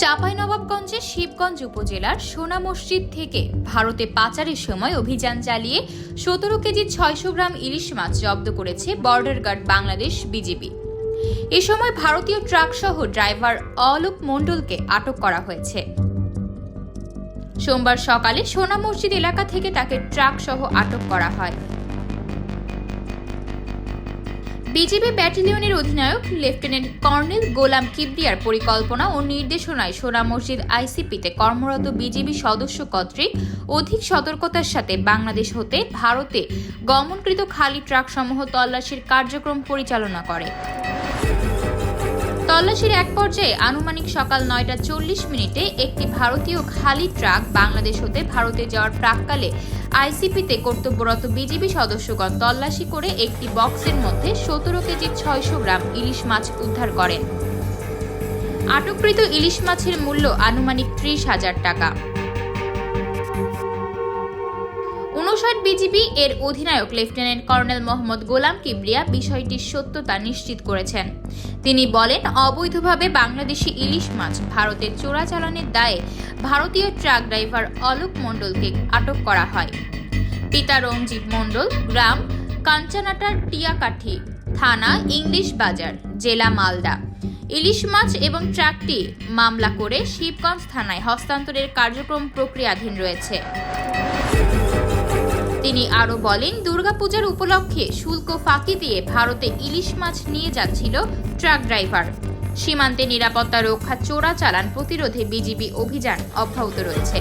চাঁপাইনবাবগঞ্জের শিবগঞ্জ উপজেলার সোনা মসজিদ থেকে ভারতে পাচারের সময় অভিযান চালিয়ে 17 কেজি 600 গ্রাম ইলিশ মাছ জব্দ করেছে বর্ডার গার্ড বাংলাদেশ বিজিবি। এ সময় ভারতীয় ট্রাক সহ ড্রাইভার অলোক মণ্ডলকে আটক করা হয়েছে। সোমবার সকালে সোনা মসজিদ এলাকা থেকে তাকে ট্রাক সহ আটক করা হয়। বিজিবি ব্যাটালিয়নের অধিনায়ক লেফটেন্যান্ট কর্নেল গোলাম কিবরিয়ার পরিকল্পনা ও নির্দেশনায় সোনা মসজিদ আইসিপিতে কর্মরত বিজিবি সদস্য কর্তৃক অধিক সতর্কতার সাথে বাংলাদেশ হতে ভারতে গমনকৃত খালি ট্রাকসমূহ তল্লাশির কার্যক্রম পরিচালনা করে। তল্লাশির এক পর্যায়ে আনুমানিক সকাল 9:40 একটি ভারতীয় খালি ট্রাক বাংলাদেশ হতে ভারতে যাওয়ার প্রাক্কালে আইসিপিতে কর্তব্যরত বিজিবি সদস্যগণ তল্লাশি করে একটি বক্সের মধ্যে 17 কেজি 600 গ্রাম ইলিশ মাছ উদ্ধার করেন। আটককৃত ইলিশ মাছের মূল্য আনুমানিক 30,000 টাকা। 59 বিজিবি এর অধিনায়ক লেফটেন্যান্ট কর্নেল মোহাম্মদ গোলাম কিবরিয়া বিষয়টির সত্যতা নিশ্চিত করেছেন। তিনি বলেন, অবৈধভাবে বাংলাদেশি ইলিশ মাছ ভারতের চোরাচালানের দায়ে ভারতীয় ট্রাক ড্রাইভার অলোক মণ্ডলকে আটক করা হয়। পিতা রঞ্জিত মণ্ডল, গ্রাম কাঞ্চানাটার টিয়াকাঠি, থানা ইংলিশ বাজার, জেলা মালদা। ইলিশ মাছ এবং ট্রাকটি মামলা করে শিবগঞ্জ থানায় হস্তান্তরের কার্যক্রম প্রক্রিয়াধীন রয়েছে। তিনি আরো বলেন, দুর্গাপূজার উপলক্ষে শুল্ক ফাঁকি দিয়ে ভারতে ইলিশ মাছ নিয়ে যাচ্ছিল ট্রাক ড্রাইভার। সীমান্তে নিরাপত্তা রক্ষা, চোরাচালান প্রতিরোধে বিজিবি অভিযান অব্যাহত রয়েছে।